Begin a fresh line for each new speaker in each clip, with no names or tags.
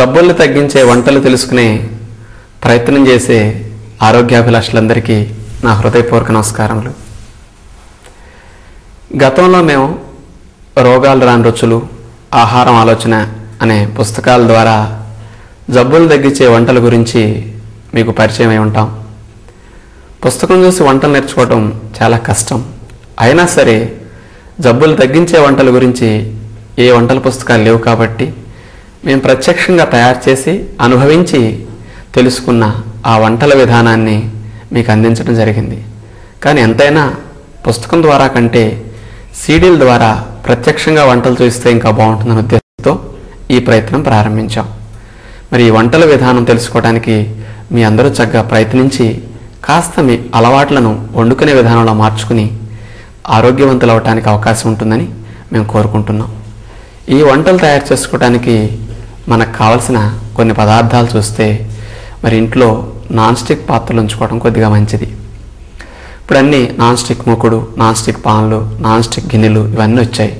జబ్బుల్ని తగ్గించే వంటలు తెలుసుకునే ప్రయత్నం చేసే ఆరోగ్యాభిలాషులందరికీ నా హృదయపూర్వక నమస్కారములు. గతంలో మేము రోగాలు రాని రుచులు, ఆహారం ఆలోచన అనే పుస్తకాల ద్వారా జబ్బులు తగ్గించే వంటల గురించి మీకు పరిచయం అయి ఉంటాం. పుస్తకం చూసి వంటలు నేర్చుకోవడం చాలా కష్టం. అయినా సరే జబ్బులు తగ్గించే వంటల గురించి ఏ వంటల పుస్తకాలు లేవు కాబట్టి మేము ప్రత్యక్షంగా తయారు చేసి అనుభవించి తెలుసుకున్న ఆ వంటల విధానాన్ని మీకు అందించడం జరిగింది. కానీ ఎంతైనా పుస్తకం ద్వారా కంటే సీడీల ద్వారా ప్రత్యక్షంగా వంటలు చూస్తే ఇంకా బాగుంటుందనే ఉద్దేశంతో ఈ ప్రయత్నం ప్రారంభించాం. మరి ఈ వంటల విధానం తెలుసుకోవడానికి మీ అందరూ చక్కగా ప్రయత్నించి కాస్త మీ అలవాట్లను వండుకునే విధానంలో మార్చుకుని ఆరోగ్యవంతులు అవడానికి అవకాశం ఉంటుందని మేము కోరుకుంటున్నాం. ఈ వంటలు తయారు చేసుకోవడానికి మనకు కావలసిన కొన్ని పదార్థాలు చూస్తే మరి ఇంట్లో నాన్ స్టిక్ పాత్రలు ఉంచుకోవడం కొద్దిగా మంచిది. ఇప్పుడు అన్నీ నాన్ స్టిక్ మూకుడు, నాన్ స్టిక్ పాన్లు, నాన్ స్టిక్ గిన్నెలు ఇవన్నీ వచ్చాయి.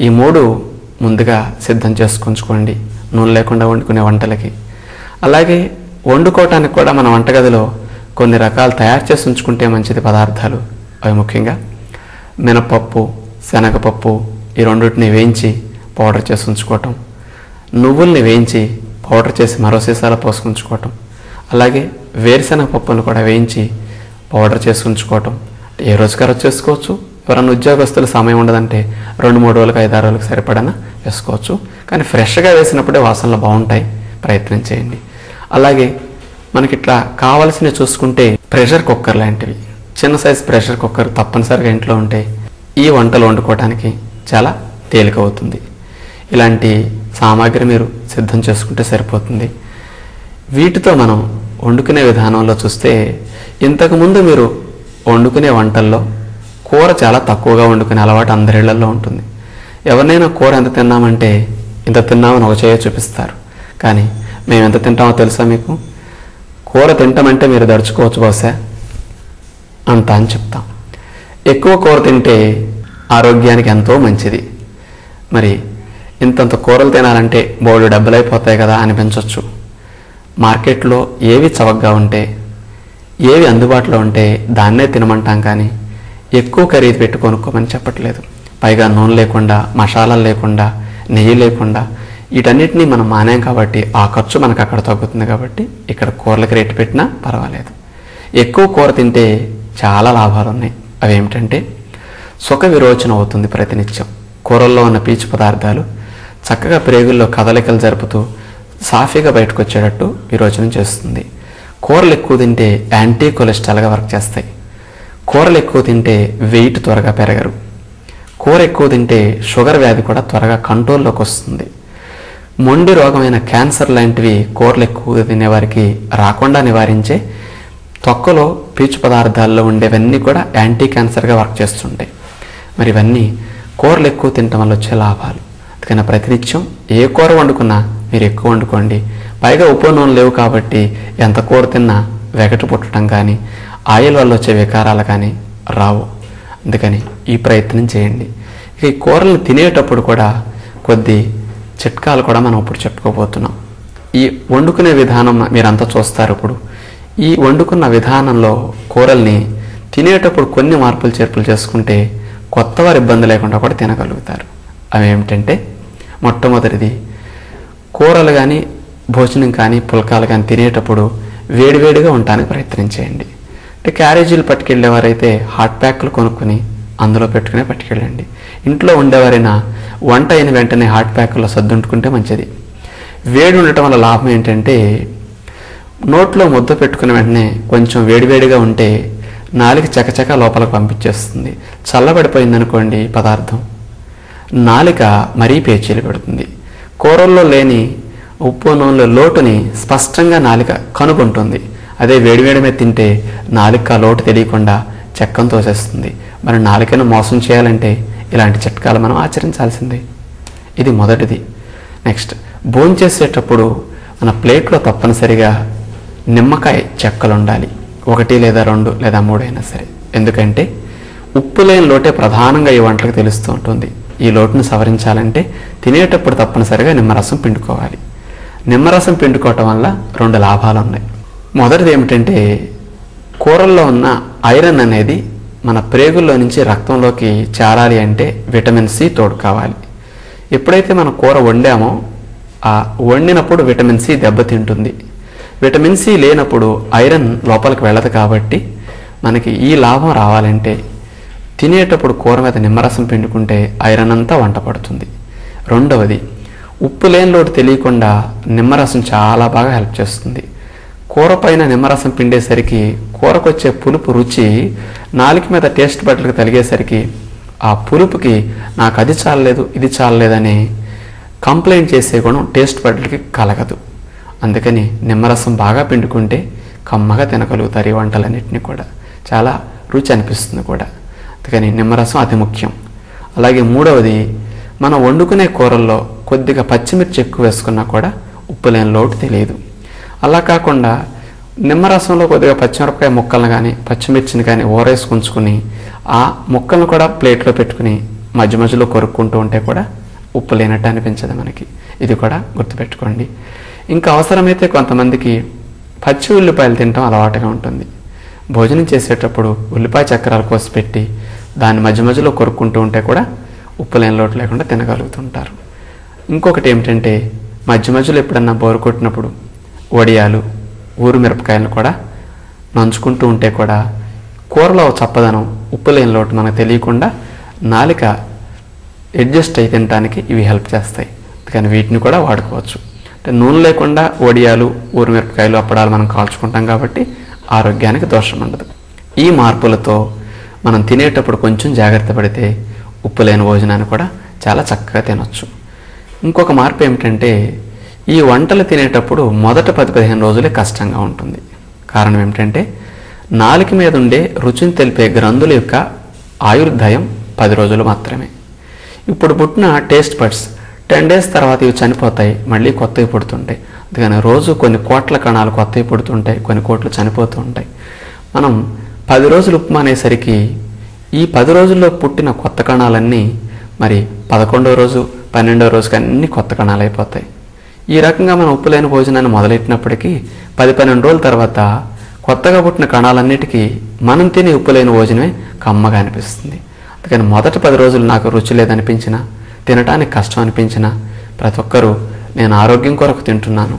ఈ మూడు ముందుగా సిద్ధం చేసుకుంచుకోండి నూనె లేకుండా వండుకునే వంటలకి. అలాగే వండుకోవటానికి కూడా మన వంటగదిలో కొన్ని రకాలు తయారు చేసి ఉంచుకుంటే మంచిది పదార్థాలు. అవి ముఖ్యంగా మినపప్పు, శనగపప్పు ఈ రెండింటిని వేయించి పౌడర్ చేసి ఉంచుకోవటం, నువ్వుల్ని వేయించి పౌడర్ చేసి మరో సీసాలో పోసుకుంచుకోవటం, అలాగే వేరుశనగ పప్పును కూడా వేయించి పౌడర్ చేసి ఉంచుకోవటం. ఏ రోజుకారు చేసుకోవచ్చు. ఎవరన్నా ఉద్యోగస్తులు సమయం ఉండదంటే 2-3 రోజులకు 5-6 రోజులకు సరిపడన వేసుకోవచ్చు. కానీ ఫ్రెష్గా వేసినప్పుడే వాసనలు బాగుంటాయి. ప్రయత్నం చేయండి. అలాగే మనకి ఇట్లా కావాల్సినవి చూసుకుంటే ప్రెషర్ కుక్కర్ లాంటివి, చిన్న సైజు ప్రెషర్ కుక్కర్ తప్పనిసరిగా ఇంట్లో ఉంటే ఈ వంటలు వండుకోవడానికి చాలా తేలికవుతుంది. ఇలాంటి సామాగ్రి మీరు సిద్ధం చేసుకుంటే సరిపోతుంది. వీటితో మనం వండుకునే విధానంలో చూస్తే ఇంతకుముందు మీరు వండుకునే వంటల్లో కూర చాలా తక్కువగా వండుకునే అలవాటు అందరిళ్లలో ఉంటుంది. ఎవరినైనా కూర ఎంత తిన్నామంటే ఇంత తిన్నామని ఒక చేయ చూపిస్తారు. కానీ మేము ఎంత తింటామో తెలుసా మీకు? కూర తింటామంటే మీరు దడుచుకోవచ్చు బహుశా అంత అని చెప్తాం. ఎక్కువ కూర తింటే ఆరోగ్యానికి ఎంతో మంచిది. మరి ఇంతంత కూరలు తినాలంటే బోర్డు డబ్బులు అయిపోతాయి కదా అనిపించవచ్చు. మార్కెట్లో ఏవి చవకగా ఉంటే, ఏవి అందుబాటులో ఉంటే దాన్నే తినమంటాం. కానీ ఎక్కువ ఖరీదు పెట్టి కొనుక్కోమని చెప్పట్లేదు. పైగా నూనె లేకుండా, మసాలాలు లేకుండా, నెయ్యి లేకుండా వీటన్నిటినీ మనం మానేం కాబట్టి ఆ ఖర్చు మనకు అక్కడ తగ్గుతుంది. కాబట్టి ఇక్కడ కూరలకు రేటు పెట్టినా పర్వాలేదు. ఎక్కువ కూర తింటే చాలా లాభాలు ఉన్నాయి. అవి ఏమిటంటే సుఖ విరోచన అవుతుంది. ప్రతినిత్యం కూరల్లో ఉన్న పీచు పదార్థాలు చక్కగా ప్రేగుల్లో కదలికలు జరుపుతూ సాఫీగా బయటకు వచ్చేటట్టు విరోచనం చేస్తుంది. కూరలు ఎక్కువ తింటే యాంటీ కొలెస్ట్రాల్గా వర్క్ చేస్తాయి. కూరలు ఎక్కువ తింటే వెయిట్ త్వరగా పెరగరు. కూర ఎక్కువ తింటే షుగర్ వ్యాధి కూడా త్వరగా కంట్రోల్లోకి వస్తుంది. మొండి రోగమైన క్యాన్సర్ లాంటివి కూరలు ఎక్కువ తినేవారికి రాకుండా నివారించే తొక్కలో పీచు పదార్థాల్లో ఉండేవన్నీ కూడా యాంటీ క్యాన్సర్గా వర్క్ చేస్తుంటాయి. మరి ఇవన్నీ కూరలు ఎక్కువ తినటం వల్ల వచ్చే లాభాలు. అందుకని ప్రతినిత్యం ఏ కూర వండుకున్నా మీరు ఎక్కువ వండుకోండి. పైగా ఉప్పు నూనె లేవు కాబట్టి ఎంత కూర తిన్నా వెగటు పుట్టడం కానీ ఆయిల్ వల్ల వచ్చే వికారాలు కానీ రావు. అందుకని ఈ ప్రయత్నం చేయండి. ఇక ఈ కూరలు తినేటప్పుడు కూడా కొద్ది చిట్కాలు కూడా మనం ఇప్పుడు చెప్పుకోబోతున్నాం. ఈ వండుకునే విధానం మీరంతా చూస్తారు. ఇప్పుడు ఈ వండుకున్న విధానంలో కూరల్ని తినేటప్పుడు కొన్ని మార్పులు చేర్పులు చేసుకుంటే కొత్త వారి ఇబ్బంది లేకుండా కూడా తినగలుగుతారు. అవి ఏమిటంటే మొట్టమొదటిది, కూరలు కానీ భోజనం కానీ పుల్కాలు కానీ తినేటప్పుడు వేడివేడిగా ఉండటానికి ప్రయత్నం చేయండి. అంటే క్యారేజీలు పట్టుకెళ్ళేవారైతే హాట్ ప్యాక్లు కొనుక్కొని అందులో పెట్టుకునే పట్టుకెళ్ళండి. ఇంట్లో ఉండేవారైనా వంట అయిన వెంటనే హాట్ ప్యాక్లో సర్దుంటుకుంటే మంచిది. వేడి ఉండటం వల్ల లాభం ఏంటంటే నోట్లో ముద్ద పెట్టుకున్న వెంటనే కొంచెం వేడివేడిగా ఉంటే నాలుక చకచక లోపలికి పంపించేస్తుంది. చల్లబడిపోయిందనుకోండి పదార్థం, నాలుక మరీ పేచీలు పెడుతుంది. కూరల్లో లేని ఉప్పు నూనెలో లోటుని స్పష్టంగా నాలుక కనుగొంటుంది. అదే వేడివేడి మీద తింటే నాలుక లోటు తెలియకుండా చెక్కం తోసేస్తుంది. మరి నాలుకను మోసం చేయాలంటే ఇలాంటి చిట్కాలు మనం ఆచరించాల్సిందే. ఇది మొదటిది. నెక్స్ట్, భోంచేసేటప్పుడు మన ప్లేట్లో తప్పనిసరిగా నిమ్మకాయ చెక్కలు ఉండాలి. 1 లేదా 2 లేదా 3 అయినా సరే. ఎందుకంటే ఉప్పు లేని లోటే ప్రధానంగా ఈ వంటలకు తెలుస్తూ ఉంటుంది. ఈ లోటును సవరించాలంటే తినేటప్పుడు తప్పనిసరిగా నిమ్మరసం పిండుకోవాలి. నిమ్మరసం పిండుకోవటం వల్ల 2 లాభాలు ఉన్నాయి. మొదటిది ఏమిటంటే కూరల్లో ఉన్న ఐరన్ అనేది మన ప్రేగుల్లో నుంచి రక్తంలోకి చేరాలి అంటే విటమిన్ సి తోడు కావాలి. ఎప్పుడైతే మనం కూర వండామో ఆ వండినప్పుడు విటమిన్ సి దెబ్బతింటుంది. విటమిన్ సి లేనప్పుడు ఐరన్ లోపలికి వెళ్ళదు. కాబట్టి మనకి ఈ లాభం రావాలంటే తినేటప్పుడు కూర మీద నిమ్మరసం పిండుకుంటే ఐరన్ అంతా వంట పడుతుంది. రెండవది, ఉప్పు లేని లోటు తెలియకుండా నిమ్మరసం చాలా బాగా హెల్ప్ చేస్తుంది. కూర పైన నిమ్మరసం పిండేసరికి కూరకొచ్చే పులుపు రుచి నాలుక మీద టేస్ట్ బడ్లకు తగిలేసరికి ఆ పులుపుకి నాకు అది చాలలేదు ఇది చాలలేదని కంప్లైంట్ చేసే గుణం టేస్ట్ బడ్లకి కలగదు. అందుకని నిమ్మరసం బాగా పిండుకుంటే కమ్మగా తినగలుగుతారు ఈ వంటలన్నింటినీ కూడా. చాలా రుచి అనిపిస్తుంది కూడా. అందుకని నిమ్మరసం అతి ముఖ్యం. అలాగే మూడవది, మనం వండుకునే కూరల్లో కొద్దిగా పచ్చిమిర్చి ఎక్కువ వేసుకున్నా కూడా ఉప్పు లేని లోటు తెలియదు. అలా కాకుండా నిమ్మరసంలో కొద్దిగా పచ్చిమిరపకాయ ముక్కలను కానీ పచ్చిమిర్చిని కానీ ఊరేసుకుంచుకుని ఆ ముక్కలను కూడా ప్లేట్లో పెట్టుకుని మధ్య మధ్యలో కొరుక్కుంటూ ఉంటే కూడా ఉప్పు లేనట్టు అనిపించదు మనకి. ఇది కూడా గుర్తుపెట్టుకోండి. ఇంకా అవసరమైతే కొంతమందికి పచ్చి ఉల్లిపాయలు తినడం అలవాటుగా ఉంటుంది. భోజనం చేసేటప్పుడు ఉల్లిపాయ చక్రాలు కోసి పెట్టి దాన్ని మధ్య మధ్యలో కొరుక్కుంటూ ఉంటే కూడా ఉప్పు లేని లోటు లేకుండా తినగలుగుతుంటారు. ఇంకొకటి ఏమిటంటే మధ్య మధ్యలో ఎప్పుడన్నా బోరు కొట్టినప్పుడు వడియాలు ఊరు మిరపకాయలను కూడా నంచుకుంటూ ఉంటే కూడా కూరలో చప్పదనం ఉప్పు లేని లోటు మనకు తెలియకుండా నాలిక అడ్జస్ట్ అయి తినడానికి ఇవి హెల్ప్ చేస్తాయి. కానీ వీటిని కూడా వాడుకోవచ్చు. అంటే నూనె లేకుండా వడియాలు ఊరు మిరపకాయలు అప్పడాలు మనం కాల్చుకుంటాం కాబట్టి ఆరోగ్యానికి దోషం ఉండదు. ఈ మార్పులతో మనం తినేటప్పుడు కొంచెం జాగ్రత్త పడితే ఉప్పు లేని భోజనాన్ని కూడా చాలా చక్కగా తినొచ్చు. ఇంకొక మార్పు ఏమిటంటే ఈ వంటలు తినేటప్పుడు మొదట 10-15 రోజులే కష్టంగా ఉంటుంది. కారణం ఏమిటంటే నాలుక మీద ఉండే రుచిని తెలిపే గ్రంథుల యొక్క ఆయుర్దాయం 10 రోజులు మాత్రమే. ఇప్పుడు పుట్టిన టేస్ట్ బడ్స్ 10 డేస్ తర్వాత ఇవి చనిపోతాయి, మళ్ళీ కొత్తవి పుడుతుంటాయి. అందుకని రోజు కొన్ని కోట్ల కణాలు కొత్తవి పుడుతుంటాయి, కొన్ని కోట్లు చనిపోతూ ఉంటాయి. మనం 10 రోజులు ఉప్పు మానేసరికి ఈ 10 రోజుల్లో పుట్టిన కొత్త కణాలన్నీ మరి 11వ రోజు 12వ రోజుకి అన్ని కొత్త కణాలు అయిపోతాయి. ఈ రకంగా మనం ఉప్పు లేని భోజనాన్ని మొదలెట్టినప్పటికీ 10-12 రోజుల తర్వాత కొత్తగా పుట్టిన కణాలన్నిటికీ మనం తినే ఉప్పు లేని భోజనమే కమ్మగా అనిపిస్తుంది. అందుకని మొదటి 10 రోజులు నాకు రుచి లేదనిపించినా తినడానికి కష్టం అనిపించినా ప్రతి ఒక్కరూ నేను ఆరోగ్యం కొరకు తింటున్నాను,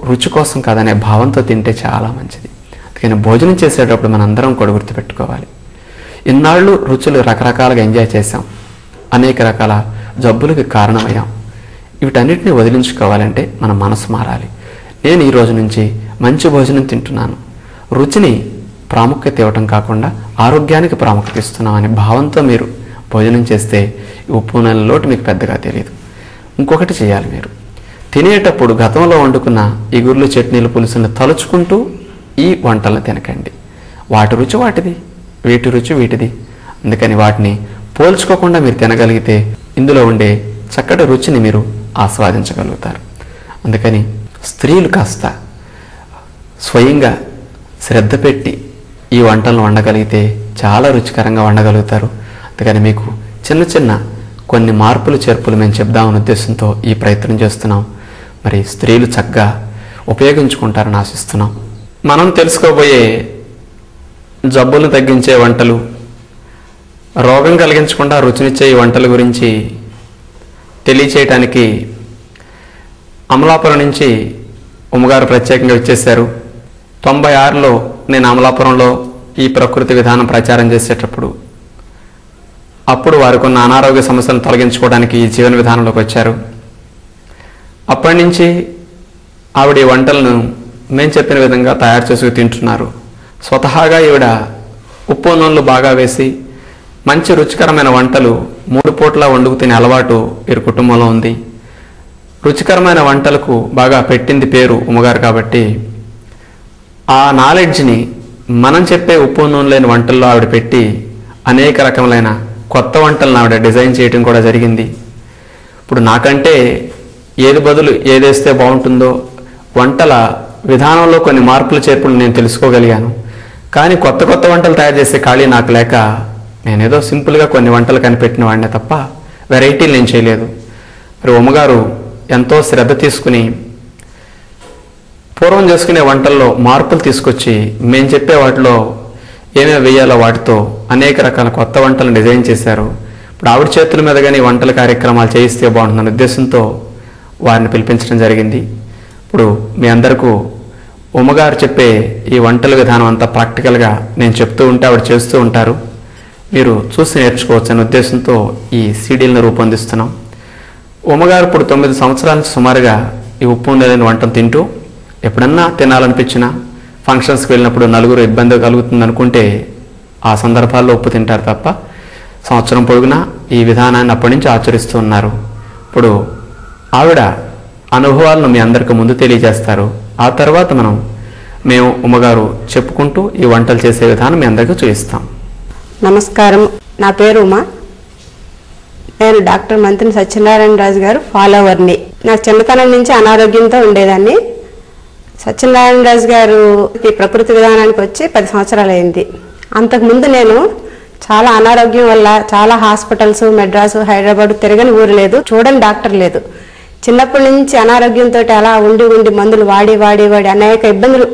రుచి కోసం కాదనే భావంతో తింటే చాలా మంచిది. అందుకని భోజనం చేసేటప్పుడు మనందరం కూడా గుర్తుపెట్టుకోవాలి. ఇన్నాళ్ళు రుచులు రకరకాలుగా ఎంజాయ్ చేశాం, అనేక రకాల జబ్బులకి కారణమయ్యాం. వీటన్నిటిని వదిలించుకోవాలంటే మన మనసు మారాలి. నేను ఈ రోజు నుంచి మంచి భోజనం తింటున్నాను, రుచిని ప్రాముఖ్యత ఇవ్వటం కాకుండా ఆరోగ్యానికి ప్రాముఖ్యత ఇస్తున్నాం అనే భావంతో మీరు భోజనం చేస్తే ఉప్పు నెల లోటు మీకు పెద్దగా తెలియదు. ఇంకొకటి చేయాలి, మీరు తినేటప్పుడు గతంలో వండుకున్న ఇగుర్లు చట్నీలు పులుసులను తలుచుకుంటూ ఈ వంటలను తినకండి. వాటి రుచి వాటిది, వీటి రుచి వీటిది. అందుకని వాటిని పోల్చుకోకుండా మీరు తినగలిగితే ఇందులో ఉండే చక్కటి రుచిని మీరు ఆస్వాదించగలుగుతారు. అందుకని స్త్రీలు కాస్త స్వయంగా శ్రద్ధ పెట్టి ఈ వంటలను వండగలిగితే చాలా రుచికరంగా వండగలుగుతారు. అందుకని మీకు చిన్న చిన్న కొన్ని మార్పులు చేర్పులు మేము చెప్దామనే ఉద్దేశంతో ఈ ప్రయత్నం చేస్తున్నాం. మరి స్త్రీలు చక్కగా ఉపయోగించుకుంటారని ఆశిస్తున్నాం. మనం తెలుసుకోబోయే జబ్బులను తగ్గించే వంటలు, రోగం కలిగించకుండా రుచినిచ్చే ఈ వంటల గురించి తెలియచేయటానికి అమలాపురం నుంచి ఉమ్మగారు ప్రత్యేకంగా వచ్చేశారు. 96లో నేను అమలాపురంలో ఈ ప్రకృతి విధానం ప్రచారం చేసేటప్పుడు అప్పుడు వారికి ఉన్న అనారోగ్య సమస్యలను తొలగించుకోవడానికి ఈ జీవన విధానంలోకి వచ్చారు. అప్పటి నుంచి ఆవిడ ఈ వంటలను మేము చెప్పిన విధంగా తయారు చేసుకు తింటున్నారు. స్వతహాగా ఈవిడ ఉప్పు నూనెలు బాగా వేసి మంచి రుచికరమైన వంటలు 3 పూట్ల వండుకు తినే అలవాటు వీరి కుటుంబంలో ఉంది. రుచికరమైన వంటలకు బాగా పెట్టింది పేరు ఉమ్మగారు. కాబట్టి ఆ నాలెడ్జ్ని మనం చెప్పే ఉప్పు నూనె లేని వంటల్లో ఆవిడ పెట్టి అనేక రకములైన కొత్త వంటలను ఆవిడ డిజైన్ చేయడం కూడా జరిగింది. ఇప్పుడు నాకంటే ఏది బదులు ఏదేస్తే బాగుంటుందో వంటల విధానంలో కొన్ని మార్పులు చేర్పులు నేను తెలుసుకోగలిగాను. కానీ కొత్త కొత్త వంటలు తయారు చేసే ఖాళీ నాకు లేక నేనేదో సింపుల్గా కొన్ని వంటలు కనిపెట్టిన వాడినే తప్ప వెరైటీలు నేను చేయలేదు. మరి ఉమ్మగారు ఎంతో శ్రద్ధ తీసుకుని పూర్వం చేసుకునే వంటల్లో మార్పులు తీసుకొచ్చి మేము చెప్పే వాటిలో ఏమేమి వేయాలో వాటితో అనేక రకాల కొత్త వంటలను డిజైన్ చేశారు. ఇప్పుడు ఆవిడ చేతుల మీద కానీ వంటల కార్యక్రమాలు చేయిస్తే బాగుంటుందన్న ఉద్దేశంతో వారిని పిలిపించడం జరిగింది. ఇప్పుడు మీ అందరికీ ఉమ్మగారు చెప్పే ఈ వంటల విధానం అంతా ప్రాక్టికల్గా నేను చెప్తూ ఉంటే ఆవిడ చేస్తూ ఉంటారు. మీరు చూసి నేర్చుకోవచ్చు అనే ఉద్దేశంతో ఈ సీడీలను రూపొందిస్తున్నాం. ఉమ్మగారు ఇప్పుడు 9 సంవత్సరాల నుంచి సుమారుగా ఈ ఉప్పు లేని వంటను తింటూ ఎప్పుడన్నా తినాలనిపించినా ఫంక్షన్స్కి వెళ్ళినప్పుడు నలుగురు ఇబ్బంది కలుగుతుంది అనుకుంటే ఆ సందర్భాల్లో ఉప్పు తింటారు తప్ప సంవత్సరం పొడుగునా ఈ విధానాన్ని అప్పటి నుంచి ఆచరిస్తూ ఉన్నారు. ఇప్పుడు ఆవిడ అనుభవాలను మీ అందరికీ ముందు తెలియజేస్తారు. ఆ తర్వాత మేము ఉమ్మగారు చెప్పుకుంటూ ఈ వంటలు చేసే విధానం మీ అందరికీ చూపిస్తాం.
నమస్కారం, నా పేరు ఉమా. నేను డాక్టర్ మంత్రి సత్యనారాయణ రాజు గారు ఫాలోవర్ని. నాకు చిన్నతనం నుంచి అనారోగ్యంతో ఉండేదాన్ని. సత్యనారాయణ రాజు గారు ఈ ప్రకృతి విధానానికి వచ్చి 10 సంవత్సరాలు అయింది. అంతకుముందు నేను చాలా అనారోగ్యం వల్ల చాలా హాస్పిటల్స్, మెడ్రాసు, హైదరాబాద్ తిరగని ఊరు లేదు, చూడని డాక్టర్ లేదు. చిన్నప్పటి నుంచి అనారోగ్యంతో అలా ఉండి మందులు వాడి అనేక ఇబ్బందులు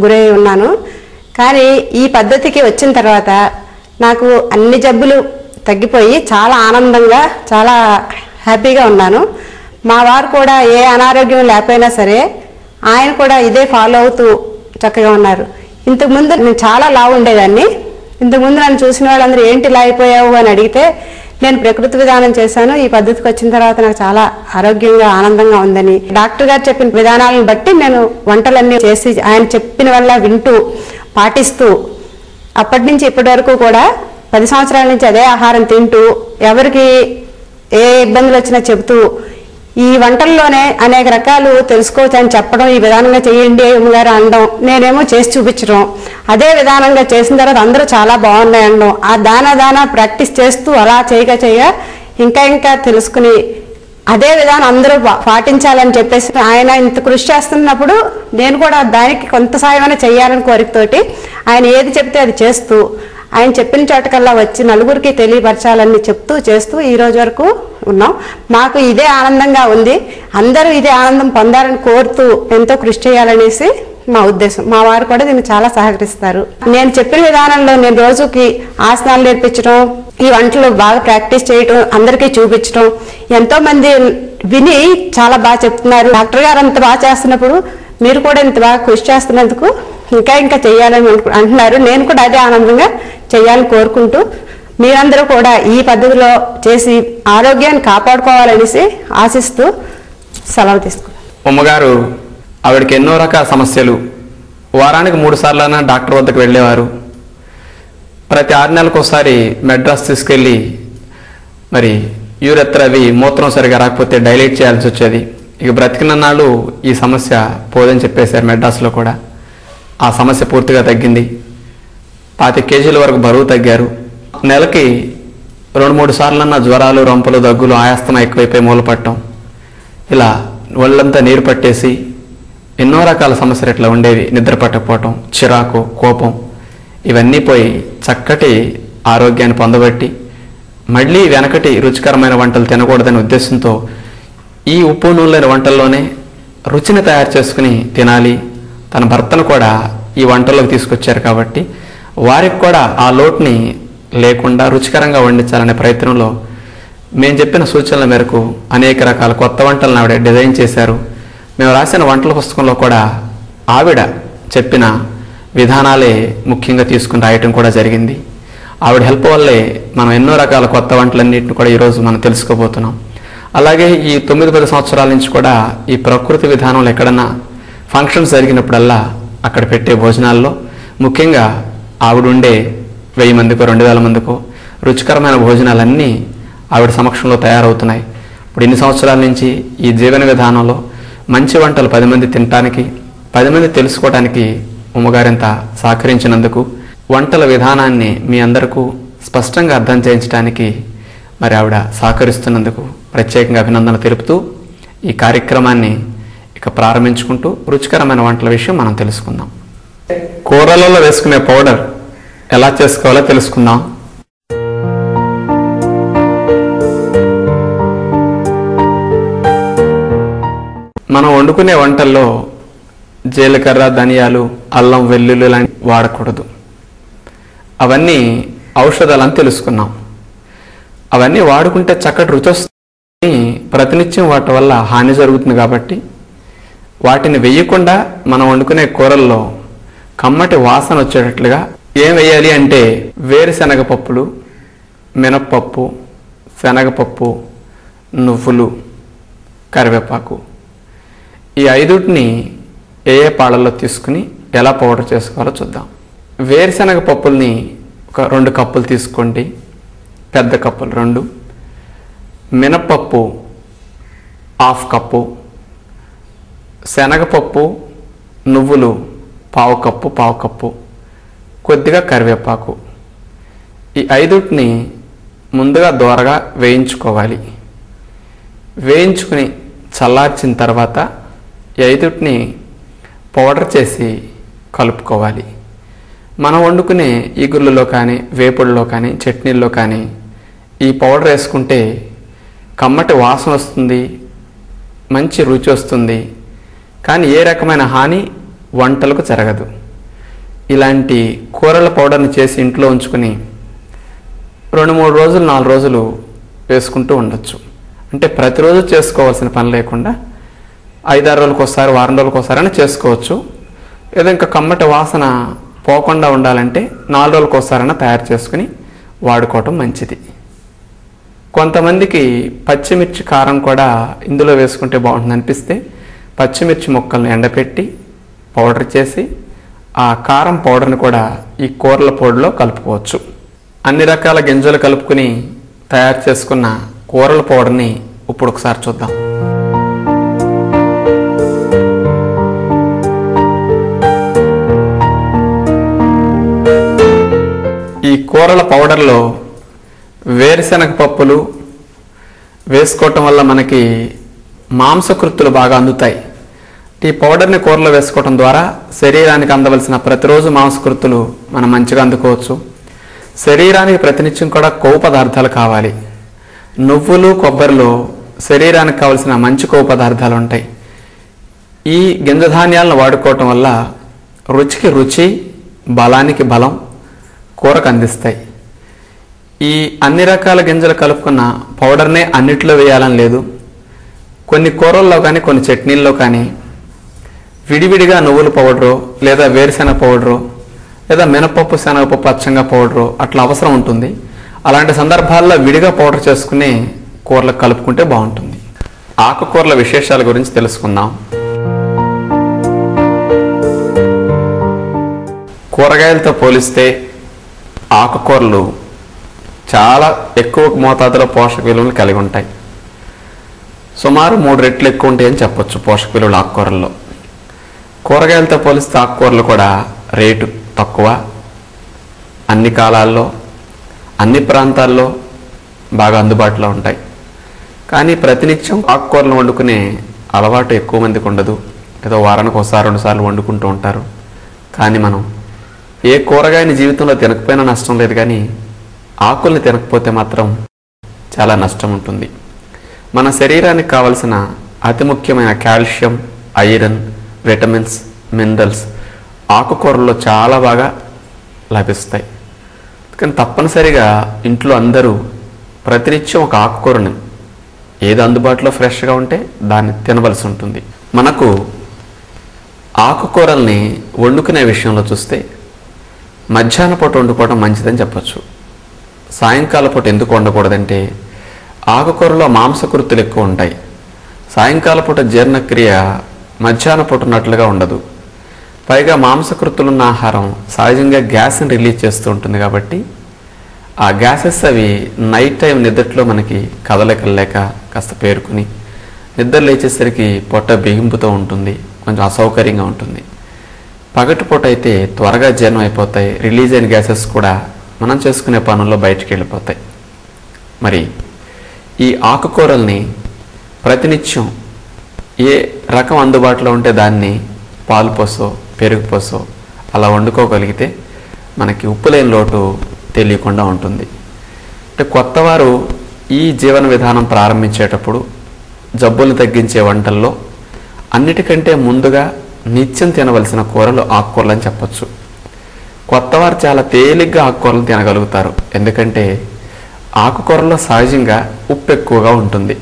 గురై ఉన్నాను. కానీ ఈ పద్ధతికి వచ్చిన తర్వాత నాకు అన్ని జబ్బులు తగ్గిపోయి చాలా ఆనందంగా, చాలా హ్యాపీగా ఉన్నాను. మా వారు కూడా ఏ అనారోగ్యం లేకపోయినా సరే ఆయన కూడా ఇదే ఫాలో అవుతూ చక్కగా ఉన్నారు. ఇంతకుముందు నేను చాలా లావు ఉండేదాన్ని. ఇంతకుముందు నన్ను చూసిన వాళ్ళందరూ ఏంటి ఇలా అయిపోయావు అని అడిగితే నేను ప్రకృతి విధానం చేశాను, ఈ పద్ధతికి వచ్చిన తర్వాత నాకు చాలా ఆరోగ్యంగా ఆనందంగా ఉందని, డాక్టర్ గారు చెప్పిన విధానాలను బట్టి నేను వంటలన్నీ చేసి ఆయన చెప్పిన వల్ల వింటూ పాటిస్తూ అప్పటి నుంచి ఇప్పటి వరకు కూడా 10 సంవత్సరాల నుంచి అదే ఆహారం తింటూ ఎవరికి ఏ ఇబ్బందులు వచ్చినా చెబుతూ ఈ వంటల్లోనే అనేక రకాలు తెలుసుకోవచ్చు అని చెప్పడం, ఈ విధానంగా చేయండి అమ్మగారు అనడం, నేనేమో చేసి చూపించడం, అదే విధానంగా చేసిన తర్వాత అందరూ చాలా బాగున్నాయి అనడం, ఆ దానా ప్రాక్టీస్ చేస్తూ అలా చేయగా ఇంకా తెలుసుకుని అదే విధానం అందరూ పాటించాలని చెప్పేసి ఆయన ఇంత కృషి చేస్తున్నప్పుడు నేను కూడా దానికి కొంత సాయమైనా చేయాలని కోరికతోటి ఆయన ఏది చెప్తే అది చేస్తూ ఆయన చెప్పిన చోటకల్లా వచ్చి నలుగురికి తెలియపరచాలని చెప్తూ చేస్తూ ఈ రోజు వరకు ఉన్నాం. మాకు ఇదే ఆనందంగా ఉంది. అందరూ ఇదే ఆనందం పొందాలని కోరుతూ ఎంతో కృషి చేయాలనేసి మా ఉద్దేశం. మా వారు కూడా దీన్ని చాలా సహకరిస్తారు. నేను చెప్పిన విధానంలో నేను రోజుకి ఆసనాలు నేర్పించడం, ఈ వంటలు బాగా ప్రాక్టీస్ చేయడం, అందరికీ చూపించడం, ఎంతో మంది విని చాలా బాగా చెప్తున్నారు. డాక్టర్ గారు అంత బాగా చేస్తున్నప్పుడు మీరు కూడా ఇంత బాగా కృషి చేస్తున్నందుకు ఇంకా చేయాలని అంటున్నారు. నేను కూడా అదే ఆనందంగా చేయాలని కోరుకుంటూ మీరందరూ కూడా ఈ పద్ధతిలో చేసి ఆరోగ్యాన్ని కాపాడుకోవాలనేసి ఆశిస్తూ సెలవు తీసుకున్నాను.
ఉమ్మగారు ఆవిడకి ఎన్నో రకాల సమస్యలు, వారానికి 3 సార్లైనా డాక్టర్ వద్దకు వెళ్ళేవారు. ప్రతి 6 నెలలకు ఒకసారి మెడ్రాస్ తీసుకెళ్ళి మరి యూరెత్ర అవి మూత్రం సరిగా రాకపోతే డైలేట్ చేయాల్సి వచ్చేది. ఇక బ్రతికినన్నాళ్ళు ఈ సమస్య పోదని చెప్పేశారు మెడ్రాస్లో కూడా. ఆ సమస్య పూర్తిగా తగ్గింది. 25 కేజీల వరకు బరువు తగ్గారు. నెలకి 2-3 సార్లన్నా జ్వరాలు, రొంపలు, దగ్గులు, ఆయాస్తమా ఎక్కువైపోయి మూలపట్టడం, ఇలా ఒళ్ళంతా నీరు పట్టేసి ఎన్నో రకాల సమస్యలు ఇట్లా ఉండేవి. నిద్ర పట్టకపోవటం, చిరాకు, కోపం ఇవన్నీ పోయి చక్కటి ఆరోగ్యాన్ని పొందబట్టి మళ్ళీ వెనకటి రుచికరమైన వంటలు తినకూడదనే ఉద్దేశంతో ఈ ఉప్పు నూనె లేని వంటల్లోనే రుచిని తయారు చేసుకుని తినాలి. తన భర్తను కూడా ఈ వంటల్లోకి తీసుకొచ్చారు కాబట్టి వారికి కూడా ఆ లోటుని లేకుండా రుచికరంగా వండించాలనే ప్రయత్నంలో మేము చెప్పిన సూచనల మేరకు అనేక రకాల కొత్త వంటలను ఆవిడ డిజైన్ చేశారు. మేము రాసిన వంటల పుస్తకంలో కూడా ఆవిడ చెప్పిన విధానాలే ముఖ్యంగా తీసుకుని రాయటం కూడా జరిగింది. ఆవిడ హెల్ప్ వల్లే మనం ఎన్నో రకాల కొత్త వంటలన్నింటిని కూడా ఈరోజు మనం తెలుసుకోబోతున్నాం. అలాగే ఈ 9-10 సంవత్సరాల నుంచి కూడా ఈ ప్రకృతి విధానంలో ఎక్కడన్నా ఫంక్షన్స్ జరిగినప్పుడల్లా అక్కడ పెట్టే భోజనాల్లో ముఖ్యంగా ఆవిడ ఉండే 1000 మందికో 2000 మందికో రుచికరమైన భోజనాలన్నీ ఆవిడ సమక్షంలో తయారవుతున్నాయి. ఇప్పుడు ఇన్ని సంవత్సరాల నుంచి ఈ జీవన విధానంలో మంచి వంటలు 10 మంది తినటానికి, 10 మంది తెలుసుకోవడానికి ఉమ్మగారింత సహకరించినందుకు, వంటల విధానాన్ని మీ అందరికీ స్పష్టంగా అర్థం చేయించడానికి మరి ఆవిడ సహకరిస్తున్నందుకు ప్రత్యేకంగా అభినందనలు తెలుపుతూ ఈ కార్యక్రమాన్ని ఇక ప్రారంభించుకుంటూ రుచికరమైన వంటల విషయం మనం తెలుసుకుందాం. కూరలలో వేసుకునే పౌడర్ ఎలా చేసుకోవాలో తెలుసుకుందాం. మనం వండుకునే వంటల్లో జీలకర్ర, ధనియాలు, అల్లం, వెల్లుల్లి లాంటివి వాడకూడదు. అవన్నీ ఔషధాలని తెలుసుకున్నాం. అవన్నీ వాడుకుంటే చక్కటి రుచి వస్తుంది, ప్రతినిత్యం వాటి వల్ల హాని జరుగుతుంది. కాబట్టి వాటిని వేయకుండా మనం వండుకునే కూరల్లో కమ్మటి వాసన వచ్చేటట్లుగా ఏం వేయాలి అంటే వేరుశనగ పప్పులు, మినప్పప్పు, శనగపప్పు, నువ్వులు, కరివేపాకు, ఈ 5టిని ఏ పాళ్ళల్లో తీసుకుని ఎలా పౌడర్ చేసుకోవాలో చూద్దాం. వేరుశనగ పప్పుల్ని ఒక 2 కప్పులు తీసుకోండి, పెద్ద కప్పులు 2. మినప్పప్పు 1/2 కప్పు, శనగపప్పు, నువ్వులు 1/4 కప్పు, కొద్దిగా కరివేపాకు. ఈ 5టిని ముందుగా దోరగా వేయించుకోవాలి. వేయించుకుని చల్లార్చిన తర్వాత ఈ 5టిని పౌడర్ చేసి కలుపుకోవాలి. మనం వండుకునే ఈగుళ్ళలో కానీ, వేపుడులో కానీ, చట్నీల్లో కానీ ఈ పౌడర్ వేసుకుంటే కమ్మటి వాసన వస్తుంది, మంచి రుచి వస్తుంది. కానీ ఏ రకమైన హాని వంటలకు జరగదు. ఇలాంటి కూరల పౌడర్ని చేసి ఇంట్లో ఉంచుకుని 2-3 రోజులు, 4 రోజులు వేసుకుంటూ ఉండొచ్చు. అంటే ప్రతిరోజు చేసుకోవాల్సిన పని లేకుండా 5-6 రోజులకు ఒకసారి, వారం రోజులకు ఒకసారి అని చేసుకోవచ్చు. ఏదో ఇంకా కమ్మటి వాసన పోకుండా ఉండాలంటే 4 రోజులకు ఒకసారైనా తయారు చేసుకుని వాడుకోవటం మంచిది. కొంతమందికి పచ్చిమిర్చి కారం కూడా ఇందులో వేసుకుంటే బాగుంటుంది అనిపిస్తే పచ్చిమిర్చి ముక్కలను ఎండపెట్టి పౌడర్ చేసి ఆ కారం పౌడర్ని కూడా ఈ కూరల పొడిలో కలుపుకోవచ్చు. అన్ని రకాల గింజలు కలుపుకుని తయారు చేసుకున్న కూరల పౌడర్ని ఇప్పుడు ఒకసారి చూద్దాం. ఈ కూరల పౌడర్లో వేరుశనగ పప్పులు వేసుకోవటం వల్ల మనకి మాంసకృత్తులు బాగా అందుతాయి. ఈ పౌడర్ని కూరలో వేసుకోవటం ద్వారా శరీరానికి అందవలసిన ప్రతిరోజు మాంసకృత్తులు మనం మంచిగా అందుకోవచ్చు. శరీరానికి ప్రతినిత్యం కూడా కొవ్వు పదార్థాలు కావాలి. నువ్వులు, కొబ్బరిలో శరీరానికి కావలసిన మంచి కొవ్వు పదార్థాలు ఉంటాయి. ఈ గింజధాన్యాలను వాడుకోవటం వల్ల రుచికి రుచి, బలానికి బలం కూరకు అందిస్తాయి. ఈ అన్ని రకాల గింజలు కలుపుకున్న పౌడర్నే అన్నిట్లో వేయాలని లేదు. కొన్ని కూరల్లో కానీ, కొన్ని చట్నీల్లో కానీ విడివిడిగా నువ్వుల పౌడరు, లేదా వేరుశెనగ పౌడరు, లేదా మినపప్పు, శనగపప్పు అచ్చంగా పౌడరు అట్లా అవసరం ఉంటుంది. అలాంటి సందర్భాల్లో విడిగా పౌడర్ చేసుకుని కూరలకు కలుపుకుంటే బాగుంటుంది. ఆకుకూరల విశేషాల గురించి తెలుసుకుందాం. కూరగాయలతో పోలిస్తే ఆకుకూరలు చాలా ఎక్కువ మోతాదులో పోషక విలువలు కలిగి ఉంటాయి. సుమారు 3 రెట్లు ఎక్కువ ఉంటాయని చెప్పొచ్చు పోషక విలువలు ఆకుకూరల్లో. కూరగాయలతో పోలిస్తే ఆకుకూరలు కూడా రేటు తక్కువ, అన్ని కాలాల్లో, అన్ని ప్రాంతాల్లో బాగా అందుబాటులో ఉంటాయి. కానీ ప్రతినిత్యం ఆకుకూరలు వండుకునే అలవాటు ఎక్కువ మందికి ఉండదు. ఏదో వారానికి ఒకసారి 2 సార్లు వండుకుంటూ ఉంటారు. కానీ మనం ఏ కూరగాయని జీవితంలో తినకపోయినా నష్టం లేదు, కానీ ఆకుల్ని తినకపోతే మాత్రం చాలా నష్టం ఉంటుంది. మన శరీరానికి కావలసిన అతి ముఖ్యమైన కాల్షియం, ఐరన్, విటమిన్స్, మినరల్స్ ఆకుకూరల్లో చాలా బాగా లభిస్తాయి. కానీ తప్పనిసరిగా ఇంట్లో అందరూ ప్రతినిత్యం ఒక ఆకుకూరని ఏది అందుబాటులో ఫ్రెష్గా ఉంటే దాన్ని తినవలసి ఉంటుంది. మనకు ఆకుకూరల్ని వండుకునే విషయంలో చూస్తే మధ్యాహ్న పూట వండుకోవడం మంచిదని చెప్పచ్చు. సాయంకాల పూట ఎందుకు వండకూడదంటే ఆకుకూరలో మాంసకృతులు ఎక్కువ ఉంటాయి. సాయంకాల పూట జీర్ణక్రియ మధ్యాహ్న పూట ఉన్నట్లుగా ఉండదు. పైగా మాంసకృతులున్న ఆహారం సహజంగా గ్యాస్ని రిలీజ్ చేస్తూ ఉంటుంది. కాబట్టి ఆ గ్యాసెస్ అవి నైట్ టైం నిద్రలో మనకి కదలికలు లేక కాస్త పేరుకుని నిద్ర లేచేసరికి పొట్ట బిగింపుతూ ఉంటుంది, కొంచెం అసౌకర్యంగా ఉంటుంది. పగటిపూట అయితే త్వరగా జీర్ణం అయిపోతాయి. రిలీజ్ అయిన గ్యాసెస్ కూడా మనం చేసుకునే పనుల్లో బయటికి వెళ్ళిపోతాయి. మరి ఈ ఆకుకూరల్ని ప్రతినిత్యం ఏ రకం అందుబాటులో ఉంటే దాన్ని పాలు పోసో, పెరుగు పోసో అలా వండుకోగలిగితే మనకి ఉప్పు లేని లోటు తెలియకుండా ఉంటుంది. అంటే కొత్తవారు ఈ జీవన విధానం ప్రారంభించేటప్పుడు జబ్బులను తగ్గించే వంటల్లో అన్నిటికంటే ముందుగా నిత్యం తినవలసిన కూరలు ఆకుకూరలు అని చెప్పచ్చు. కొత్తవారు చాలా తేలిగ్గా ఆకుకూరలు తినగలుగుతారు. ఎందుకంటే ఆకుకూరలో సహజంగా ఉప్పు ఎక్కువగా ఉంటుంది.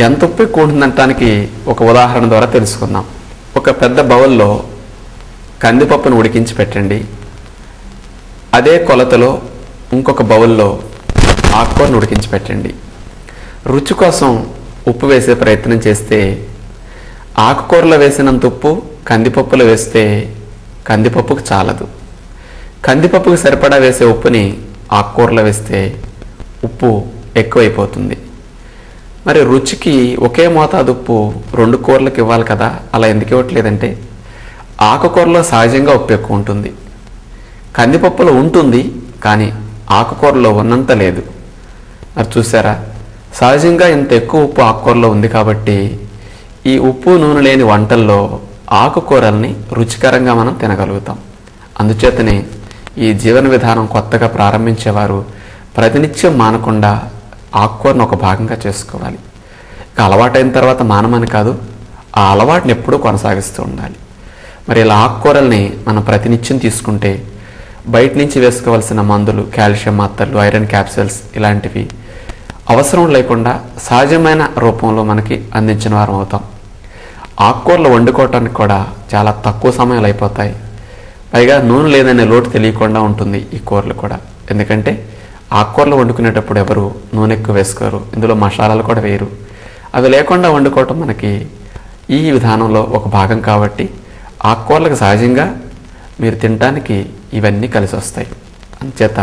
ఎంత ఉప్పు ఎక్కువ ఉంటుందనటానికి ఒక ఉదాహరణ ద్వారా తెలుసుకుందాం. ఒక పెద్ద బౌల్లో కందిపప్పును ఉడికించి పెట్టండి. అదే కొలతలో ఇంకొక బౌల్లో ఆకుకూరను ఉడికించి పెట్టండి. రుచి కోసం ఉప్పు వేసే ప్రయత్నం చేస్తే ఆకుకూరలో వేసినంత ఉప్పు కందిపప్పులో వేస్తే కందిపప్పుకు చాలదు. కందిపప్పుకు సరిపడా వేసే ఉప్పుని ఆకుకూరలో వేస్తే ఉప్పు ఎక్కువైపోతుంది. మరి రుచికి ఒకే మోతాదు ఉప్పు 2 కూరలకు ఇవ్వాలి కదా, అలా ఎందుకు ఇవ్వట్లేదంటే ఆకుకూరలో సహజంగా ఉప్పు ఎక్కువ ఉంటుంది, కందిపప్పులో ఉంటుంది, కానీ ఆకుకూరలో ఉన్నంత లేదు. మరి చూసారా, సహజంగా ఇంత ఎక్కువ ఉప్పు ఆకుకూరలో ఉంది కాబట్టి ఈ ఉప్పు నూనె లేని వంటల్లో ఆకుకూరల్ని రుచికరంగా మనం తినగలుగుతాం. అందుచేతనే ఈ జీవన విధానం కొత్తగా ప్రారంభించేవారు ప్రతినిత్యం మానకుండా ఆకుకూరను ఒక భాగంగా చేసుకోవాలి. ఇక అలవాటైన తర్వాత మానమని కాదు, ఆ అలవాటుని ఎప్పుడూ కొనసాగిస్తూ ఉండాలి. మరి ఇలా ఆకుకూరల్ని మనం ప్రతినిత్యం తీసుకుంటే బయట నుంచి వేసుకోవాల్సిన మందులు, కాల్షియం మాత్రలు, ఐరన్ క్యాప్సూల్స్ ఇలాంటివి అవసరం లేకుండా సహజమైన రూపంలో మనకి అందించిన వారం అవుతాం. ఆకుకూరలు వండుకోవటానికి కూడా చాలా తక్కువ సమయాలు అయిపోతాయి. పైగా నూనె లేదనే లోటు తెలియకుండా ఉంటుంది ఈ కూరలు కూడా. ఎందుకంటే ఆకుకూరలు వండుకునేటప్పుడు ఎవరు నూనె ఎక్కువ వేసుకోరు, ఇందులో మసాలాలు కూడా వేయరు. అవి లేకుండా వండుకోవటం మనకి ఈ విధానంలో ఒక భాగం కాబట్టి ఆకుకూరలకు సహజంగా మీరు తినడానికి ఇవన్నీ కలిసి వస్తాయి. అంచేత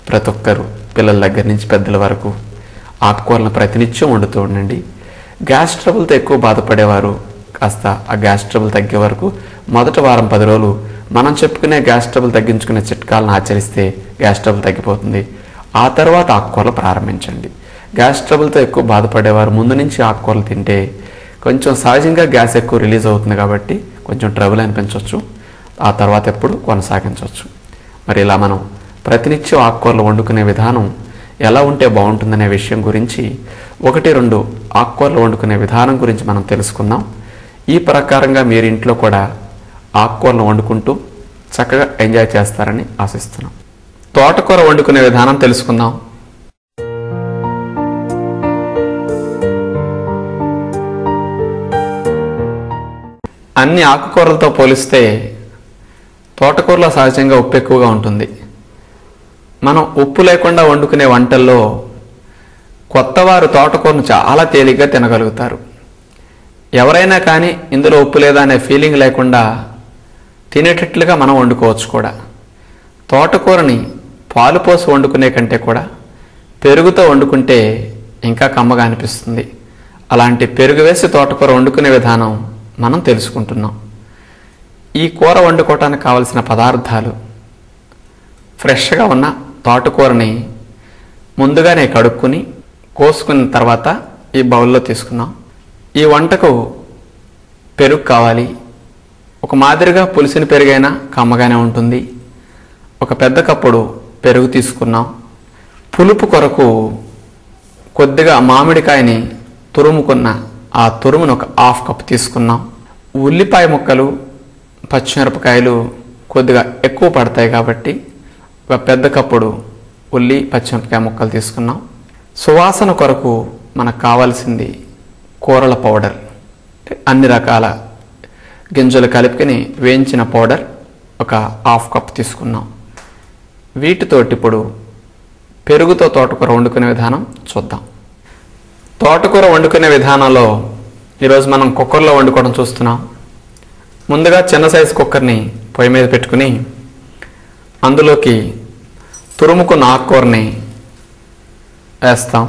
ప్రతి ఒక్కరు పిల్లల దగ్గర నుంచి పెద్దల వరకు ఆకుకూరలను ప్రతినిత్యం వండుతూ ఉండండి. గ్యాస్ ట్రబుల్తో ఎక్కువ బాధపడేవారు కాస్త ఆ గ్యాస్ ట్రబుల్ తగ్గే వరకు మొదటి వారం 10 రోజులు మనం చెప్పుకునే గ్యాస్ ట్రబుల్ తగ్గించుకునే చిట్కాలను ఆచరిస్తే గ్యాస్ ట్రబుల్ తగ్గిపోతుంది. ఆ తర్వాత ఆకుకూరలు ప్రారంభించండి. గ్యాస్ ట్రబుల్తో ఎక్కువ బాధపడేవారు ముందు నుంచి ఆకుకూరలు తింటే కొంచెం సహజంగా గ్యాస్ ఎక్కువ రిలీజ్ అవుతుంది కాబట్టి కొంచెం ట్రబుల్ అనిపించవచ్చు, ఆ తర్వాత ఎప్పుడు కొనసాగించవచ్చు. మరి ఇలా మనం ప్రతినిత్యం ఆకుకూరలు వండుకునే విధానం ఎలా ఉంటే బాగుంటుందనే విషయం గురించి 1-2 ఆకుకూరలు వండుకునే విధానం గురించి మనం తెలుసుకుందాం. ఈ ప్రకారంగా మీరు ఇంట్లో కూడా ఆకుకూరలు వండుకుంటూ చక్కగా ఎంజాయ్ చేస్తారని ఆశిస్తున్నాం. తోటకూర వండుకునే విధానం తెలుసుకుందాం. అన్ని ఆకుకూరలతో పోలిస్తే తోటకూరలో సహజంగా ఉప్పు ఎక్కువగా ఉంటుంది. మనం ఉప్పు లేకుండా వండుకునే వంటల్లో కొత్తవారు తోటకూరను చాలా తేలిగ్గా తినగలుగుతారు. ఎవరైనా కానీ ఇందులో ఉప్పు లేదా అనే ఫీలింగ్ లేకుండా తినేటట్లుగా మనం వండుకోవచ్చు కూడా. తోటకూరని పాలు పోసి వండుకునే కంటే కూడా పెరుగుతో వండుకుంటే ఇంకా కమ్మగా అనిపిస్తుంది. అలాంటి పెరుగు వేసి తోటకూర వండుకునే విధానం మనం తెలుసుకుంటున్నాం. ఈ కూర వండుకోవటానికి కావలసిన పదార్థాలు: ఫ్రెష్గా ఉన్న తోటకూరని ముందుగానే కడుక్కుని కోసుకున్న తర్వాత ఈ బౌల్లో తీసుకున్నాం. ఈ వంటకు పెరుగు కావాలి. ఒక మాదిరిగా పులిసిన పెరుగైనా కమ్మగానే ఉంటుంది. ఒక పెద్ద కప్పుడు పెరుగు తీసుకున్నాం. పులుపు కొరకు కొద్దిగా మామిడికాయని తురుముకున్న ఆ తురుమును ఒక 1/2 కప్పు తీసుకున్నాం. ఉల్లిపాయ ముక్కలు, పచ్చిమిరపకాయలు కొద్దిగా ఎక్కువ పడతాయి కాబట్టి ఒక పెద్ద కప్పుడు ఉల్లి పచ్చిమిరపకాయ ముక్కలు తీసుకున్నాం. సువాసన కొరకు మనకు కావాల్సింది కూరల పౌడర్, అన్ని రకాల గింజలు కలుపుకొని వేయించిన పౌడర్ ఒక 1/2 కప్పు తీసుకున్నాం. వీటితోటి ఇప్పుడు పెరుగుతో తోటకూర వండుకునే విధానం చూద్దాం. తోటకూర వండుకునే విధానంలో ఈరోజు మనం కుక్కర్లో వండుకోవడం చూస్తున్నాం. ముందుగా చిన్న సైజు కుక్కర్ని పొయ్యి మీద పెట్టుకుని అందులోకి తురుముకున్న ఆకుకూరని వేస్తాం.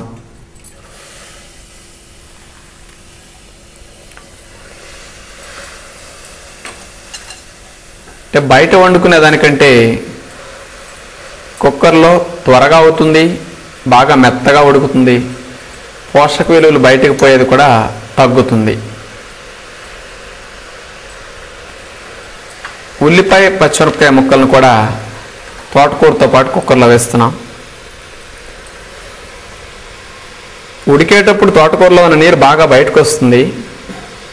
అంటే బయట వండుకునే దానికంటే కుక్కర్లో త్వరగా అవుతుంది, బాగా మెత్తగా ఉడుకుతుంది, పోషక విలువలు బయటకు పోయేది కూడా తగ్గుతుంది. ఉల్లిపాయ పచ్చిమిరపకాయ ముక్కలను కూడా తోటకూరతో పాటు కుక్కర్లో వేస్తున్నాం. ఉడికేటప్పుడు తోటకూరలో ఉన్న నీరు బాగా బయటకు వస్తుంది,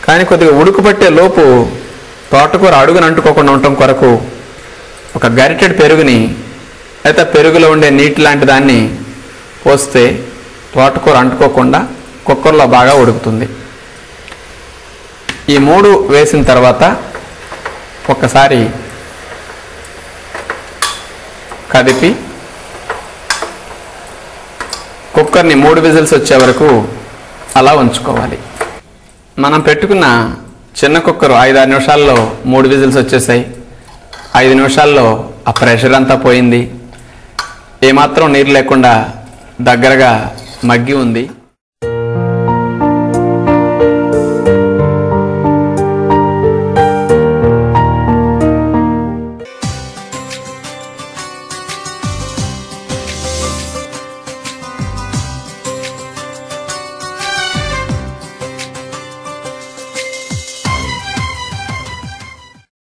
కానీ కొద్దిగా ఉడుకు పట్టే లోపు తోటకూర అడుగును అంటుకోకుండా ఉండటం కొరకు ఒక గరిటెడు పెరుగుని అయితే పెరుగులో ఉండే నీటి లాంటి దాన్ని పోస్తే తోటకూర అంటుకోకుండా కుక్కర్లో బాగా ఉడుకుతుంది. ఈ 3 వేసిన తర్వాత ఒక్కసారి కదిపి కుక్కర్ని 3 విజిల్స్ వచ్చే వరకు అలా ఉంచుకోవాలి. మనం పెట్టుకున్న చిన్న కుక్కర్ 5-6 నిమిషాల్లో 3 విజిల్స్ వచ్చేసాయి. 5 నిమిషాల్లో ఆ ప్రెషర్ అంతా పోయింది, ఏమాత్రం నీరు లేకుండా దగ్గరగా మగ్గి ఉంది.